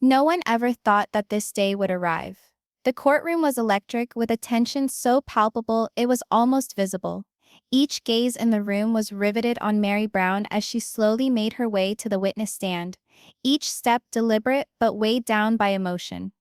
No one ever thought that this day would arrive. The courtroom was electric with a tension so palpable it was almost visible. Each gaze in the room was riveted on Meri Brown as she slowly made her way to the witness stand, each step deliberate but weighed down by emotion.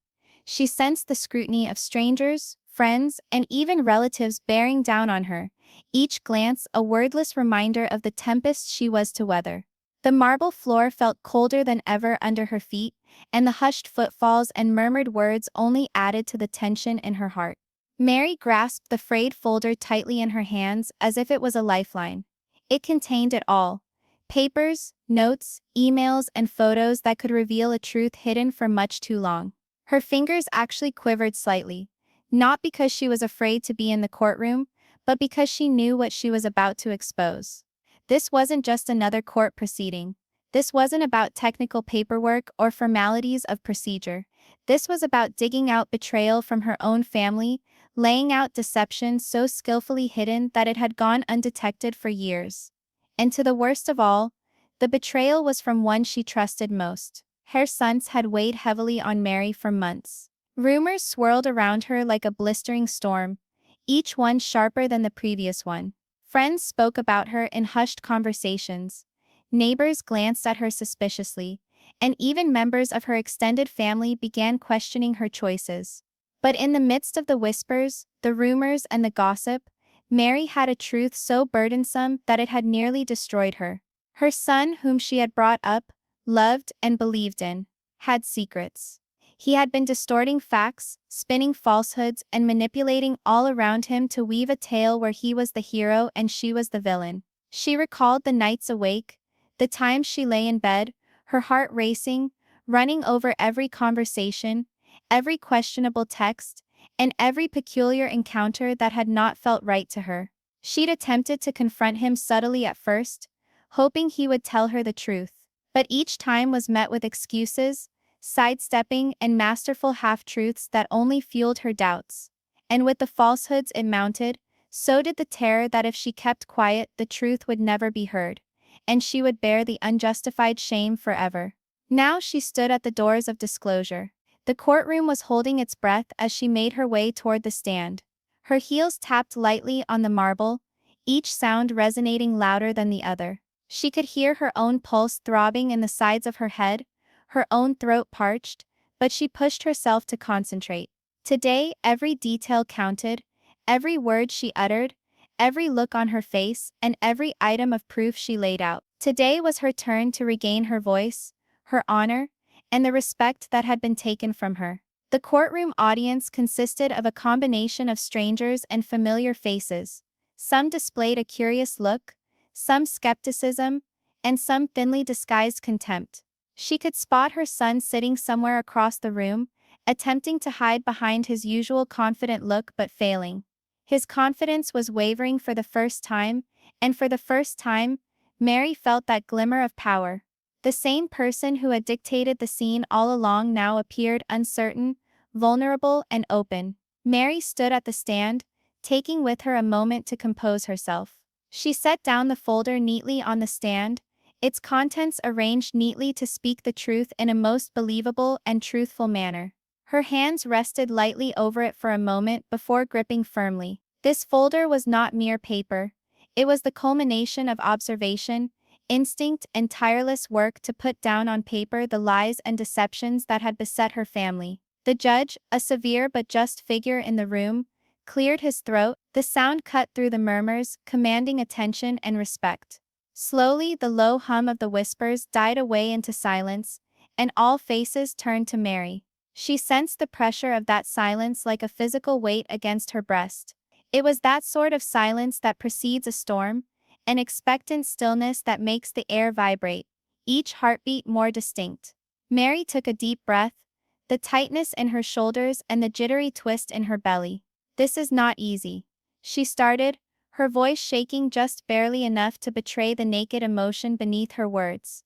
She sensed the scrutiny of strangers, friends, and even relatives bearing down on her, each glance a wordless reminder of the tempest she was to weather. The marble floor felt colder than ever under her feet, and the hushed footfalls and murmured words only added to the tension in her heart. Meri grasped the frayed folder tightly in her hands as if it was a lifeline. It contained it all: papers, notes, emails, and photos that could reveal a truth hidden for much too long. Her fingers actually quivered slightly, not because she was afraid to be in the courtroom, but because she knew what she was about to expose. This wasn't just another court proceeding. This wasn't about technical paperwork or formalities of procedure. This was about digging out betrayal from her own family, laying out deception so skillfully hidden that it had gone undetected for years. And to the worst of all, the betrayal was from one she trusted most. Her sons had weighed heavily on Meri for months. Rumors swirled around her like a blistering storm, each one sharper than the previous one. Friends spoke about her in hushed conversations. Neighbors glanced at her suspiciously, and even members of her extended family began questioning her choices. But in the midst of the whispers, the rumors, and the gossip, Meri had a truth so burdensome that it had nearly destroyed her. Her son, whom she had brought up, loved, and believed in, had secrets. He had been distorting facts, spinning falsehoods, and manipulating all around him to weave a tale where he was the hero and she was the villain. She recalled the nights awake, the times she lay in bed, her heart racing, running over every conversation, every questionable text, and every peculiar encounter that had not felt right to her. She'd attempted to confront him subtly at first, hoping he would tell her the truth. But each time was met with excuses, sidestepping, and masterful half-truths that only fueled her doubts. And with the falsehoods it mounted, so did the terror that if she kept quiet, the truth would never be heard, and she would bear the unjustified shame forever. Now she stood at the doors of disclosure. The courtroom was holding its breath as she made her way toward the stand. Her heels tapped lightly on the marble, each sound resonating louder than the other. She could hear her own pulse throbbing in the sides of her head, her own throat parched, but she pushed herself to concentrate. Today, every detail counted, every word she uttered, every look on her face, and every item of proof she laid out. Today was her turn to regain her voice, her honor, and the respect that had been taken from her. The courtroom audience consisted of a combination of strangers and familiar faces. Some displayed a curious look, some skepticism, and some thinly disguised contempt. She could spot her son sitting somewhere across the room, attempting to hide behind his usual confident look but failing. His confidence was wavering for the first time, and for the first time, Meri felt that glimmer of power. The same person who had dictated the scene all along now appeared uncertain, vulnerable, and open. Meri stood at the stand, taking with her a moment to compose herself. She set down the folder neatly on the stand, its contents arranged neatly to speak the truth in a most believable and truthful manner. Her hands rested lightly over it for a moment before gripping firmly. This folder was not mere paper. It was the culmination of observation, instinct, and tireless work to put down on paper the lies and deceptions that had beset her family. The judge, a severe but just figure in the room, cleared his throat, the sound cut through the murmurs, commanding attention and respect. Slowly, the low hum of the whispers died away into silence, and all faces turned to Meri. She sensed the pressure of that silence like a physical weight against her breast. It was that sort of silence that precedes a storm, an expectant stillness that makes the air vibrate, each heartbeat more distinct. Meri took a deep breath, the tightness in her shoulders and the jittery twist in her belly. "This is not easy," she started, her voice shaking just barely enough to betray the naked emotion beneath her words.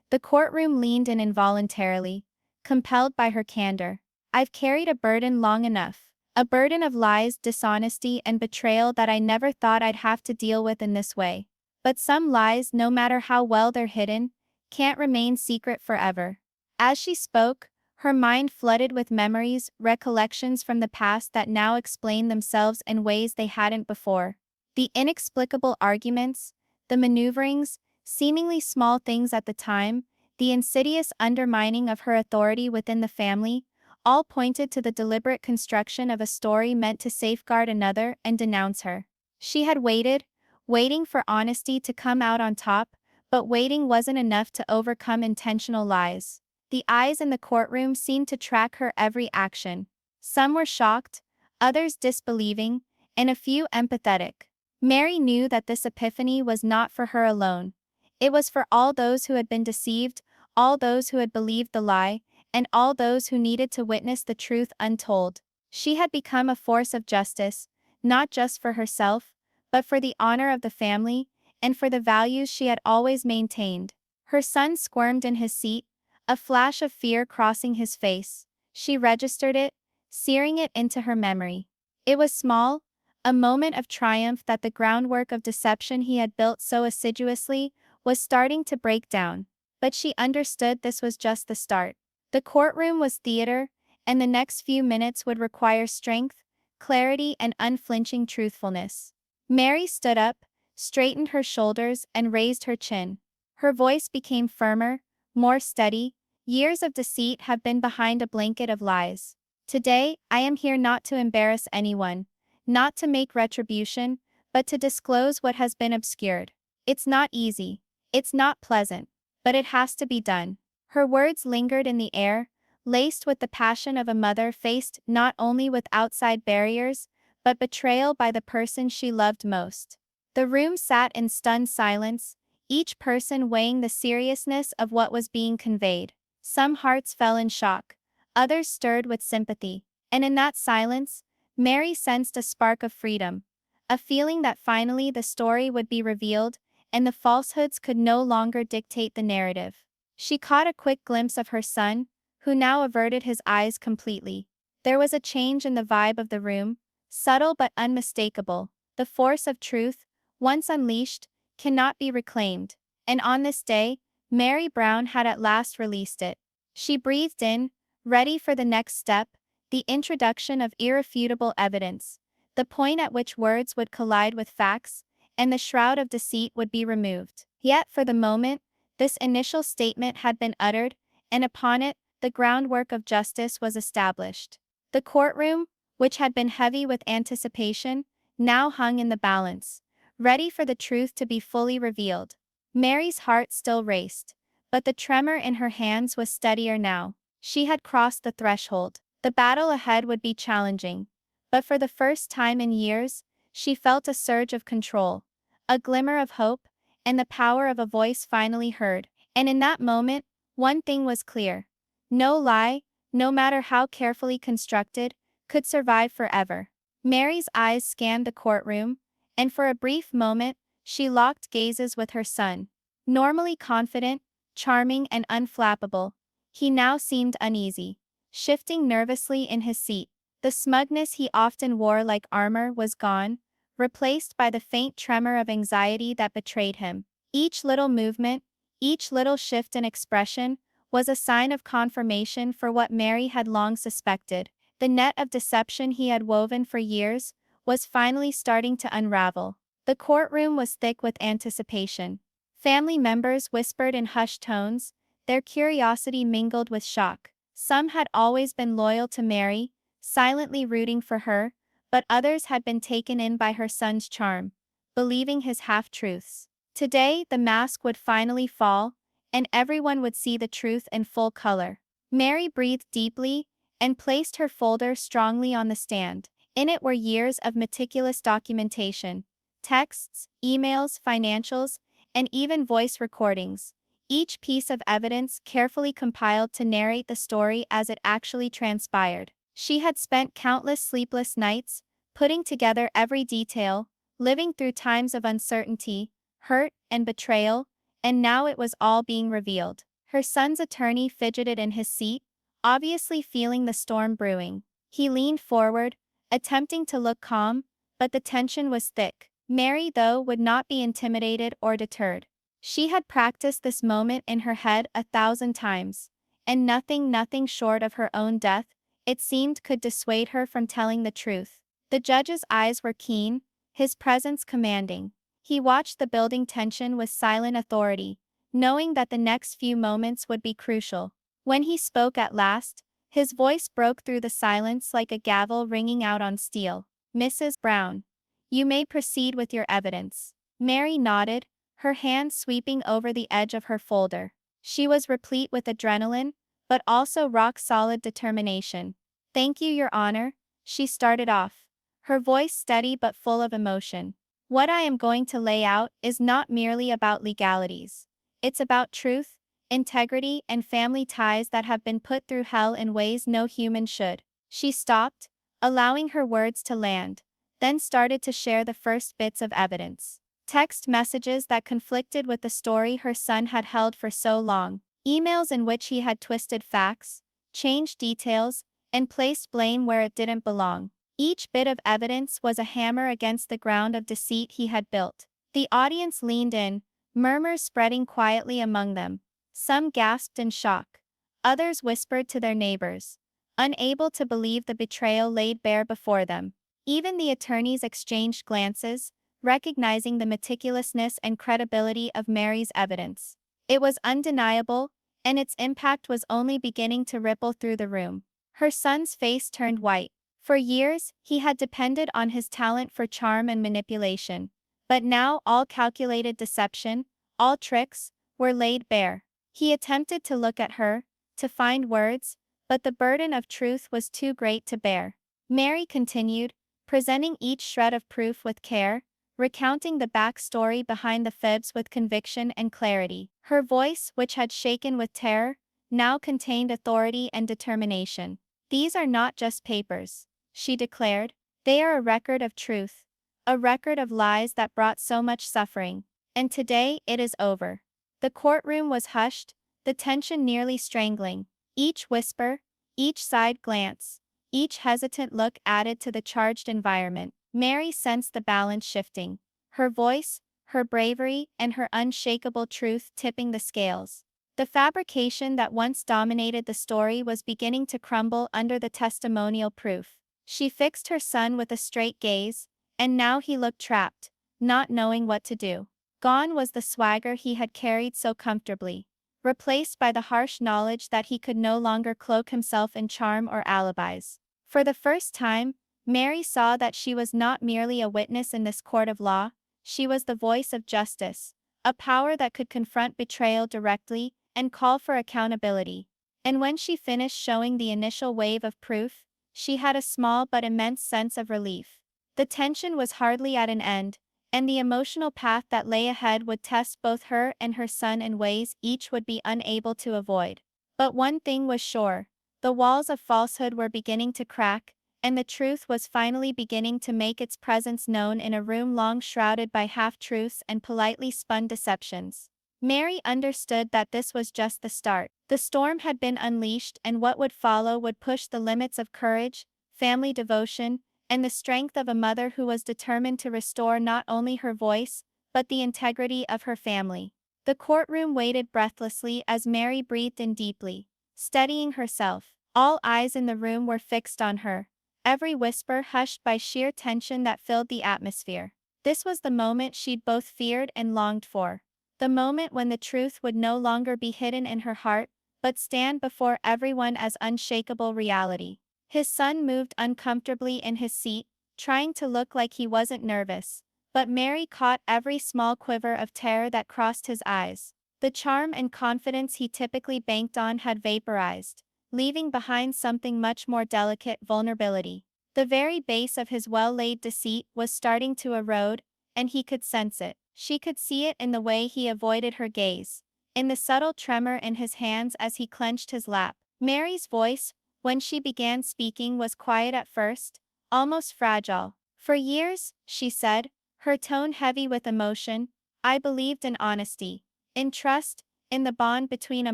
The courtroom leaned in involuntarily, compelled by her candor. "I've carried a burden long enough. A burden of lies, dishonesty, and betrayal that I never thought I'd have to deal with in this way. But some lies, no matter how well they're hidden, can't remain secret forever." As she spoke, Her mind flooded with memories, recollections from the past that now explained themselves in ways they hadn't before. The inexplicable arguments, the maneuverings, seemingly small things at the time, the insidious undermining of her authority within the family, all pointed to the deliberate construction of a story meant to safeguard another and denounce her. She had waited, waiting for honesty to come out on top, but waiting wasn't enough to overcome intentional lies. The eyes in the courtroom seemed to track her every action. Some were shocked, others disbelieving, and a few empathetic. Meri knew that this epiphany was not for her alone. It was for all those who had been deceived, all those who had believed the lie, and all those who needed to witness the truth untold. She had become a force of justice, not just for herself, but for the honor of the family, and for the values she had always maintained. Her son squirmed in his seat, a flash of fear crossing his face. She registered it, searing it into her memory. It was small, a moment of triumph that the groundwork of deception he had built so assiduously was starting to break down. But she understood this was just the start. The courtroom was theater, and the next few minutes would require strength, clarity, and unflinching truthfulness. Meri stood up, straightened her shoulders, and raised her chin. Her voice became firmer, more steady. Years of deceit have been behind a blanket of lies. Today, I am here not to embarrass anyone, not to make retribution, but to disclose what has been obscured. It's not easy. It's not pleasant. But it has to be done. Her words lingered in the air, laced with the passion of a mother faced not only with outside barriers, but betrayal by the person she loved most. The room sat in stunned silence, each person weighing the seriousness of what was being conveyed. Some hearts fell in shock, others stirred with sympathy, and in that silence, Meri sensed a spark of freedom, a feeling that finally the story would be revealed, and the falsehoods could no longer dictate the narrative. She caught a quick glimpse of her son, who now averted his eyes completely. There was a change in the vibe of the room, subtle but unmistakable. The force of truth, once unleashed, cannot be reclaimed. And on this day, Meri Brown had at last released it. She breathed in, ready for the next step, the introduction of irrefutable evidence, the point at which words would collide with facts, and the shroud of deceit would be removed. Yet for the moment, this initial statement had been uttered, and upon it, the groundwork of justice was established. The courtroom, which had been heavy with anticipation, now hung in the balance, ready for the truth to be fully revealed. Meri's heart still raced, but the tremor in her hands was steadier now. She had crossed the threshold. The battle ahead would be challenging, but for the first time in years, she felt a surge of control, a glimmer of hope, and the power of a voice finally heard. And in that moment, one thing was clear. No lie, no matter how carefully constructed, could survive forever. Meri's eyes scanned the courtroom, and for a brief moment, she locked gazes with her son. Normally confident, charming, and unflappable, he now seemed uneasy, shifting nervously in his seat. The smugness he often wore like armor was gone, replaced by the faint tremor of anxiety that betrayed him. Each little movement, each little shift in expression, was a sign of confirmation for what Meri had long suspected. The net of deception he had woven for years was finally starting to unravel. The courtroom was thick with anticipation. Family members whispered in hushed tones, their curiosity mingled with shock. Some had always been loyal to Meri, silently rooting for her, but others had been taken in by her son's charm, believing his half-truths. Today, the mask would finally fall, and everyone would see the truth in full color. Meri breathed deeply and placed her folder strongly on the stand. In it were years of meticulous documentation, texts, emails, financials, and even voice recordings, each piece of evidence carefully compiled to narrate the story as it actually transpired. She had spent countless sleepless nights, putting together every detail, living through times of uncertainty, hurt, and betrayal, and now it was all being revealed. Her son's attorney fidgeted in his seat, obviously feeling the storm brewing. He leaned forward, attempting to look calm, but the tension was thick. Meri, though, would not be intimidated or deterred. She had practiced this moment in her head 1,000 times, and nothing short of her own death, it seemed, could dissuade her from telling the truth. The judge's eyes were keen, his presence commanding. He watched the building tension with silent authority, knowing that the next few moments would be crucial. When he spoke at last, his voice broke through the silence like a gavel ringing out on steel. "Mrs. Brown, you may proceed with your evidence." Meri nodded, her hand sweeping over the edge of her folder. She was replete with adrenaline, but also rock-solid determination. "Thank you, Your Honor," she started off, her voice steady but full of emotion. "What I am going to lay out is not merely about legalities. It's about truth, integrity, and family ties that have been put through hell in ways no human should." She stopped, allowing her words to land, then started to share the first bits of evidence. Text messages that conflicted with the story her son had held for so long, emails in which he had twisted facts, changed details, and placed blame where it didn't belong. Each bit of evidence was a hammer against the ground of deceit he had built. The audience leaned in, murmurs spreading quietly among them. Some gasped in shock. Others whispered to their neighbors, unable to believe the betrayal laid bare before them. Even the attorneys exchanged glances, recognizing the meticulousness and credibility of Meri's evidence. It was undeniable, and its impact was only beginning to ripple through the room. Her son's face turned white. For years, he had depended on his talent for charm and manipulation. But now all calculated deception, all tricks, were laid bare. He attempted to look at her, to find words, but the burden of truth was too great to bear. Meri continued, presenting each shred of proof with care, recounting the backstory behind the fibs with conviction and clarity. Her voice, which had shaken with terror, now contained authority and determination. "These are not just papers," she declared. "They are a record of truth, a record of lies that brought so much suffering. And today it is over." The courtroom was hushed, the tension nearly strangling. Each whisper, each side glance, each hesitant look added to the charged environment. Meri sensed the balance shifting, her voice, her bravery, and her unshakable truth tipping the scales. The fabrication that once dominated the story was beginning to crumble under the testimonial proof. She fixed her son with a straight gaze, and now he looked trapped, not knowing what to do. Gone was the swagger he had carried so comfortably, replaced by the harsh knowledge that he could no longer cloak himself in charm or alibis. For the first time, Meri saw that she was not merely a witness in this court of law, she was the voice of justice, a power that could confront betrayal directly and call for accountability. And when she finished showing the initial wave of proof, she had a small but immense sense of relief. The tension was hardly at an end, and the emotional path that lay ahead would test both her and her son in ways each would be unable to avoid. But one thing was sure, the walls of falsehood were beginning to crack, and the truth was finally beginning to make its presence known in a room long shrouded by half-truths and politely spun deceptions. Meri understood that this was just the start. The storm had been unleashed, and what would follow would push the limits of courage, family devotion, and the strength of a mother who was determined to restore not only her voice, but the integrity of her family. The courtroom waited breathlessly as Meri breathed in deeply, steadying herself. All eyes in the room were fixed on her, every whisper hushed by sheer tension that filled the atmosphere. This was the moment she'd both feared and longed for. The moment when the truth would no longer be hidden in her heart, but stand before everyone as unshakable reality. His son moved uncomfortably in his seat, trying to look like he wasn't nervous, but Meri caught every small quiver of terror that crossed his eyes. The charm and confidence he typically banked on had vaporized, leaving behind something much more delicate: vulnerability. The very base of his well-laid deceit was starting to erode, and he could sense it. She could see it in the way he avoided her gaze, in the subtle tremor in his hands as he clenched his lap. Meri's voice, when she began speaking, was quiet at first, almost fragile. "For years," she said, her tone heavy with emotion, "I believed in honesty, in trust, in the bond between a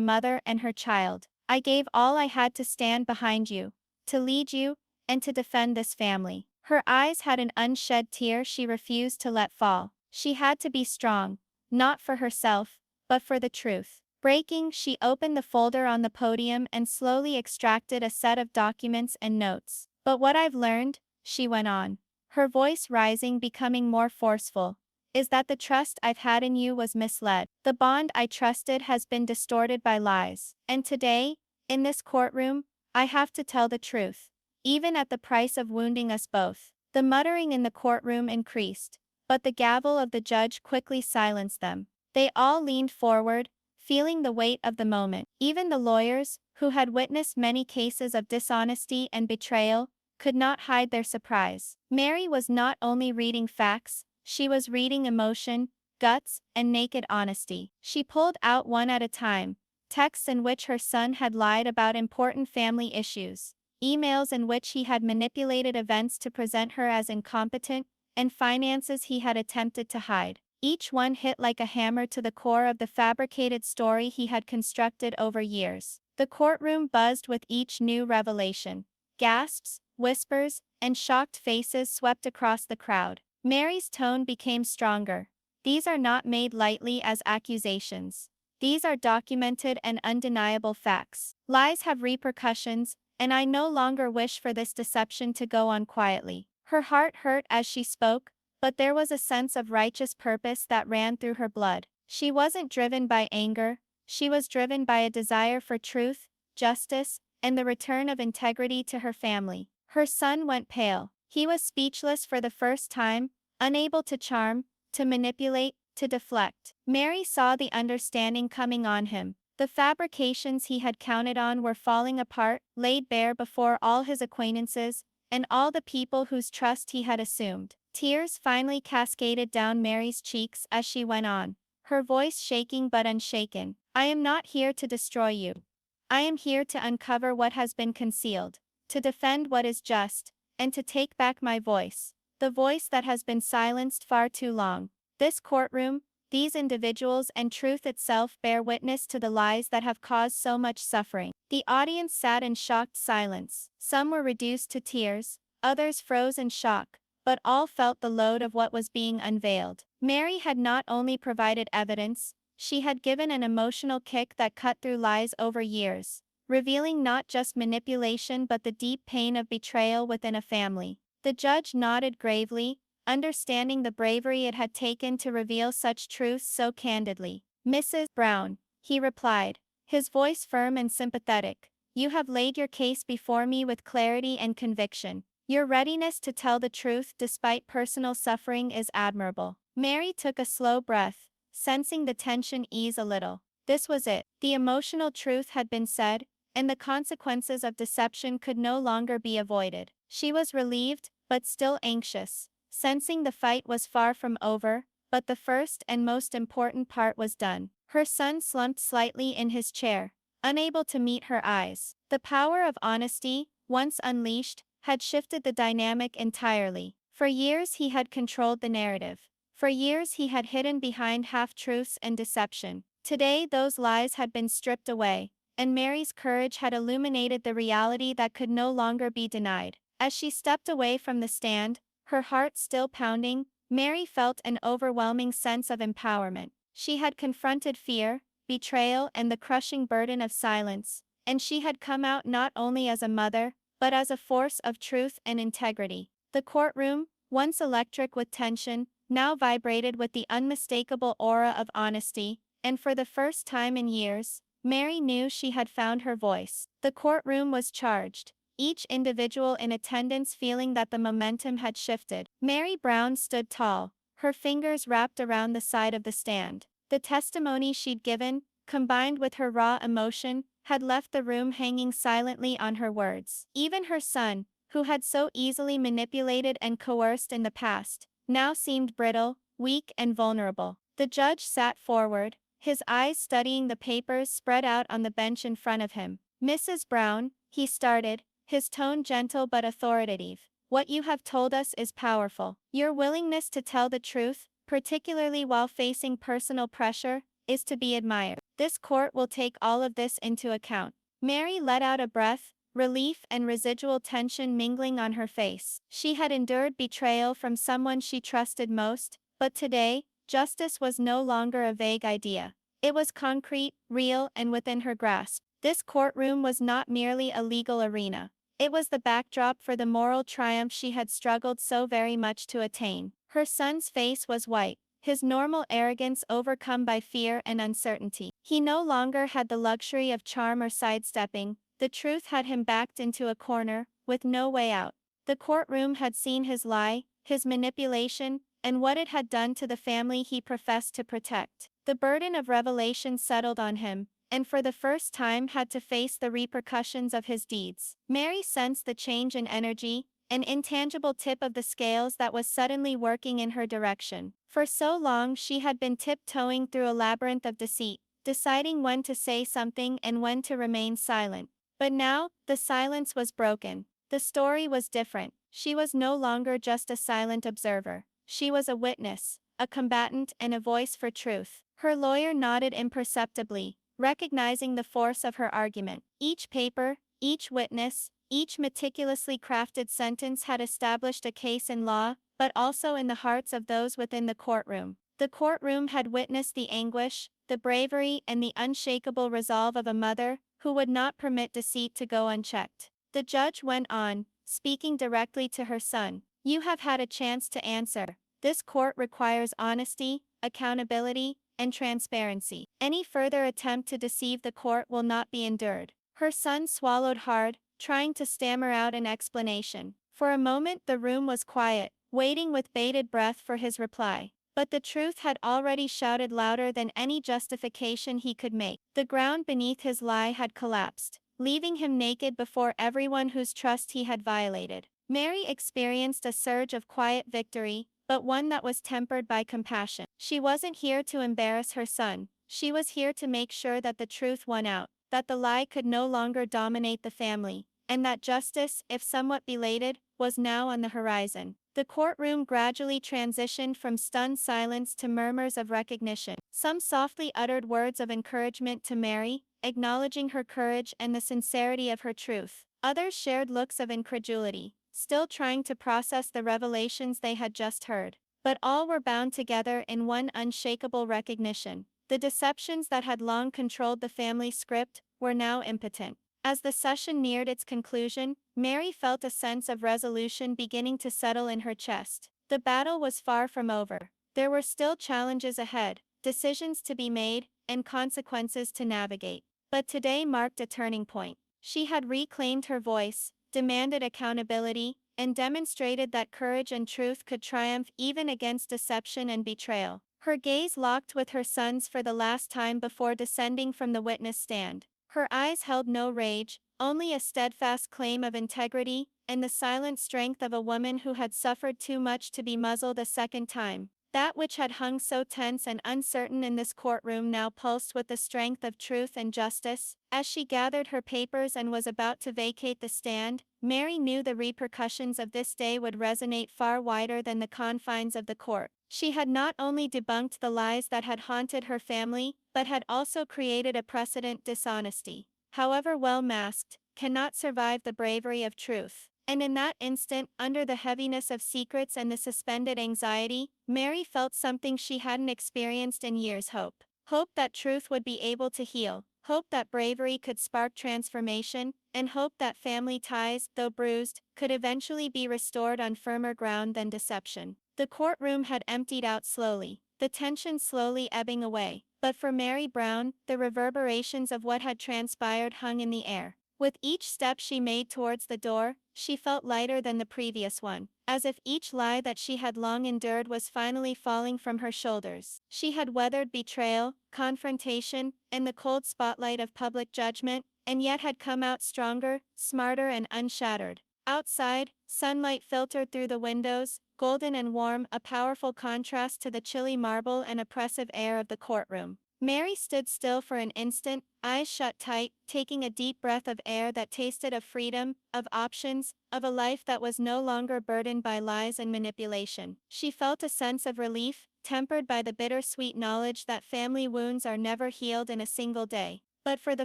mother and her child. I gave all I had to stand behind you, to lead you, and to defend this family." Her eyes had an unshed tear she refused to let fall. She had to be strong, not for herself, but for the truth. Breaking, she opened the folder on the podium and slowly extracted a set of documents and notes. But what I've learned, she went on, her voice rising, becoming more forceful, is that the trust I've had in you was misled. The bond I trusted has been distorted by lies. And today, in this courtroom, I have to tell the truth, even at the price of wounding us both. The muttering in the courtroom increased, but the gavel of the judge quickly silenced them. They all leaned forward, feeling the weight of the moment. Even the lawyers, who had witnessed many cases of dishonesty and betrayal, could not hide their surprise. Meri was not only reading facts, she was reading emotion, guts, and naked honesty. She pulled out one at a time, texts in which her son had lied about important family issues, emails in which he had manipulated events to present her as incompetent, and finances he had attempted to hide. Each one hit like a hammer to the core of the fabricated story he had constructed over years. The courtroom buzzed with each new revelation. Gasps, whispers, and shocked faces swept across the crowd. Meri's tone became stronger. These are not made lightly as accusations. These are documented and undeniable facts. Lies have repercussions, and I no longer wish for this deception to go on quietly. Her heart hurt as she spoke, but there was a sense of righteous purpose that ran through her blood. She wasn't driven by anger, she was driven by a desire for truth, justice, and the return of integrity to her family. Her son went pale. He was speechless for the first time, unable to charm, to manipulate, to deflect. Meri saw the understanding coming on him. The fabrications he had counted on were falling apart, laid bare before all his acquaintances, and all the people whose trust he had assumed. Tears finally cascaded down Meri's cheeks as she went on, her voice shaking but unshaken. I am not here to destroy you. I am here to uncover what has been concealed, to defend what is just, and to take back my voice, the voice that has been silenced far too long. This courtroom, these individuals, and truth itself bear witness to the lies that have caused so much suffering. The audience sat in shocked silence. Some were reduced to tears, others froze in shock, but all felt the load of what was being unveiled. Meri had not only provided evidence, she had given an emotional kick that cut through lies over years, revealing not just manipulation but the deep pain of betrayal within a family. The judge nodded gravely, understanding the bravery it had taken to reveal such truths so candidly. Mrs. Brown, he replied, his voice firm and sympathetic, you have laid your case before me with clarity and conviction. Your readiness to tell the truth despite personal suffering is admirable. Meri took a slow breath, sensing the tension ease a little. This was it. The emotional truth had been said, and the consequences of deception could no longer be avoided. She was relieved, but still anxious, sensing the fight was far from over, but the first and most important part was done. Her son slumped slightly in his chair, unable to meet her eyes. The power of honesty, once unleashed, had shifted the dynamic entirely. For years he had controlled the narrative. For years he had hidden behind half-truths and deception. Today those lies had been stripped away, and Meri's courage had illuminated the reality that could no longer be denied. As she stepped away from the stand, her heart still pounding, Meri felt an overwhelming sense of empowerment. She had confronted fear, betrayal, and the crushing burden of silence, and she had come out not only as a mother, but as a force of truth and integrity. The courtroom, once electric with tension, now vibrated with the unmistakable aura of honesty, and for the first time in years, Meri knew she had found her voice. The courtroom was charged, each individual in attendance feeling that the momentum had shifted. Meri Brown stood tall, her fingers wrapped around the side of the stand. The testimony she'd given, combined with her raw emotion, had left the room hanging silently on her words. Even her son, who had so easily manipulated and coerced in the past, now seemed brittle, weak, and vulnerable. The judge sat forward, his eyes studying the papers spread out on the bench in front of him. Mrs. Brown, he started, his tone gentle but authoritative. What you have told us is powerful. Your willingness to tell the truth, particularly while facing personal pressure, is to be admired. This court will take all of this into account. Meri let out a breath, relief and residual tension mingling on her face. She had endured betrayal from someone she trusted most, but today, justice was no longer a vague idea. It was concrete, real, and within her grasp. This courtroom was not merely a legal arena. It was the backdrop for the moral triumph she had struggled so very much to attain. Her son's face was white, his normal arrogance overcome by fear and uncertainty. He no longer had the luxury of charm or sidestepping. The truth had him backed into a corner, with no way out. The courtroom had seen his lie, his manipulation, and what it had done to the family he professed to protect. The burden of revelation settled on him, and for the first time had to face the repercussions of his deeds. Meri sensed the change in energy, an intangible tip of the scales that was suddenly working in her direction. For so long she had been tiptoeing through a labyrinth of deceit, deciding when to say something and when to remain silent. But now, the silence was broken. The story was different. She was no longer just a silent observer. She was a witness, a combatant, and a voice for truth. Her lawyer nodded imperceptibly, recognizing the force of her argument. Each paper, each witness, each meticulously crafted sentence had established a case in law, but also in the hearts of those within the courtroom. The courtroom had witnessed the anguish, the bravery, and the unshakable resolve of a mother who would not permit deceit to go unchecked. The judge went on, speaking directly to her son. "You have had a chance to answer. This court requires honesty, accountability, and transparency. Any further attempt to deceive the court will not be endured." Her son swallowed hard, trying to stammer out an explanation. For a moment the room was quiet, waiting with bated breath for his reply. But the truth had already shouted louder than any justification he could make. The ground beneath his lie had collapsed, leaving him naked before everyone whose trust he had violated. Meri experienced a surge of quiet victory, but one that was tempered by compassion. She wasn't here to embarrass her son. She was here to make sure that the truth won out, that the lie could no longer dominate the family, and that justice, if somewhat belated, was now on the horizon. The courtroom gradually transitioned from stunned silence to murmurs of recognition. Some softly uttered words of encouragement to Meri, acknowledging her courage and the sincerity of her truth. Others shared looks of incredulity, still trying to process the revelations they had just heard. But all were bound together in one unshakable recognition. The deceptions that had long controlled the family script were now impotent. As the session neared its conclusion, Meri felt a sense of resolution beginning to settle in her chest. The battle was far from over. There were still challenges ahead, decisions to be made, and consequences to navigate. But today marked a turning point. She had reclaimed her voice, demanded accountability, and demonstrated that courage and truth could triumph even against deception and betrayal. Her gaze locked with her son's for the last time before descending from the witness stand. Her eyes held no rage, only a steadfast claim of integrity, and the silent strength of a woman who had suffered too much to be muzzled a second time. That which had hung so tense and uncertain in this courtroom now pulsed with the strength of truth and justice. As she gathered her papers and was about to vacate the stand, Meri knew the repercussions of this day would resonate far wider than the confines of the court. She had not only debunked the lies that had haunted her family, but had also created a precedent. Dishonesty, however well masked, cannot survive the bravery of truth. And in that instant, under the heaviness of secrets and the suspended anxiety, Meri felt something she hadn't experienced in years: hope. Hope that truth would be able to heal, hope that bravery could spark transformation, and hope that family ties, though bruised, could eventually be restored on firmer ground than deception. The courtroom had emptied out slowly, the tension slowly ebbing away. But for Meri Brown, the reverberations of what had transpired hung in the air. With each step she made towards the door, she felt lighter than the previous one, as if each lie that she had long endured was finally falling from her shoulders. She had weathered betrayal, confrontation, and the cold spotlight of public judgment, and yet had come out stronger, smarter, and unshattered. Outside, sunlight filtered through the windows, golden and warm, a powerful contrast to the chilly marble and oppressive air of the courtroom. Meri stood still for an instant, eyes shut tight, taking a deep breath of air that tasted of freedom, of options, of a life that was no longer burdened by lies and manipulation. She felt a sense of relief, tempered by the bittersweet knowledge that family wounds are never healed in a single day. But for the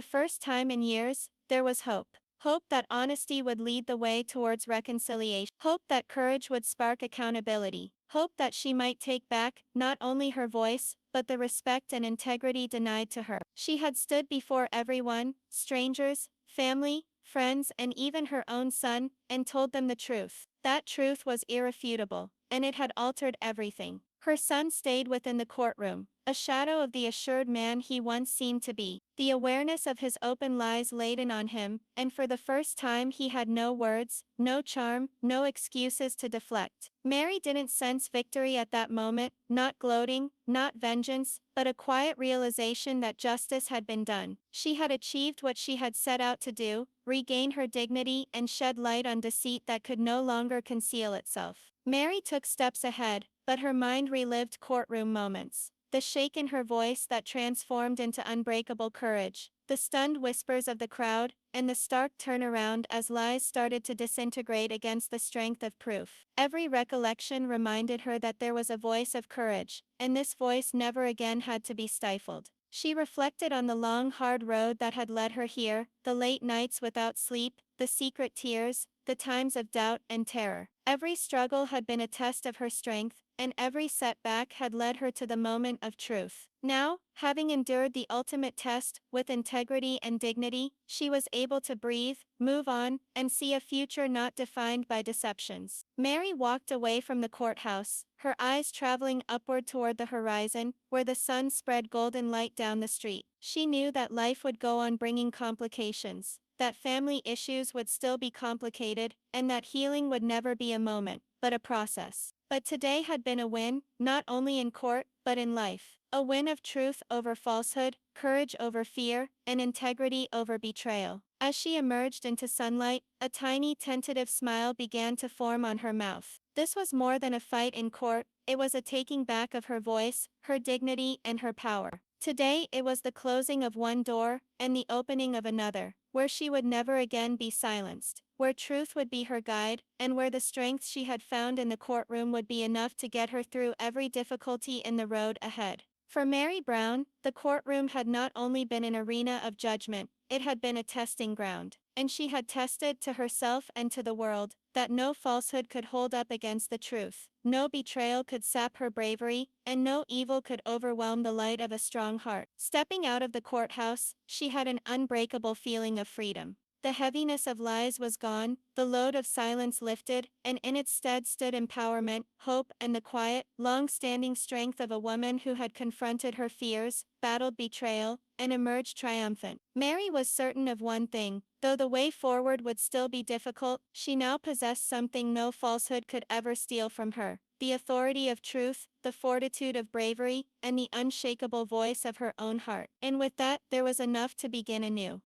first time in years, there was hope. Hope that honesty would lead the way towards reconciliation. Hope that courage would spark accountability. hope that she might take back not only her voice, but the respect and integrity denied to her. She had stood before everyone, strangers, family, friends, and even her own son, and told them the truth. That truth was irrefutable, and it had altered everything. Her son stayed within the courtroom, a shadow of the assured man he once seemed to be. The awareness of his open lies laden on him, and for the first time he had no words, no charm, no excuses to deflect. Meri didn't sense victory at that moment, not gloating, not vengeance, but a quiet realization that justice had been done. She had achieved what she had set out to do, regain her dignity and shed light on deceit that could no longer conceal itself. Meri took steps ahead, but her mind relived courtroom moments. The shake in her voice that transformed into unbreakable courage, the stunned whispers of the crowd, and the stark turnaround as lies started to disintegrate against the strength of proof. Every recollection reminded her that there was a voice of courage, and this voice never again had to be stifled. She reflected on the long hard road that had led her here, the late nights without sleep, the secret tears, the times of doubt and terror. Every struggle had been a test of her strength, and every setback had led her to the moment of truth. Now, having endured the ultimate test with integrity and dignity, she was able to breathe, move on, and see a future not defined by deceptions. Meri walked away from the courthouse, her eyes traveling upward toward the horizon, where the sun spread golden light down the street. She knew that life would go on bringing complications, that family issues would still be complicated, and that healing would never be a moment, but a process. But today had been a win, not only in court, but in life. A win of truth over falsehood, courage over fear, and integrity over betrayal. As she emerged into sunlight, a tiny tentative smile began to form on her mouth. This was more than a fight in court, it was a taking back of her voice, her dignity, and her power. Today it was the closing of one door, and the opening of another, where she would never again be silenced, where truth would be her guide, and where the strength she had found in the courtroom would be enough to get her through every difficulty in the road ahead. For Meri Brown, the courtroom had not only been an arena of judgment, it had been a testing ground, and she had tested to herself and to the world that no falsehood could hold up against the truth, no betrayal could sap her bravery, and no evil could overwhelm the light of a strong heart. Stepping out of the courthouse, she had an unbreakable feeling of freedom. The heaviness of lies was gone, the load of silence lifted, and in its stead stood empowerment, hope, and the quiet, long-standing strength of a woman who had confronted her fears, battled betrayal, and emerged triumphant. Meri was certain of one thing: though the way forward would still be difficult, she now possessed something no falsehood could ever steal from her: the authority of truth, the fortitude of bravery, and the unshakable voice of her own heart. And with that, there was enough to begin anew.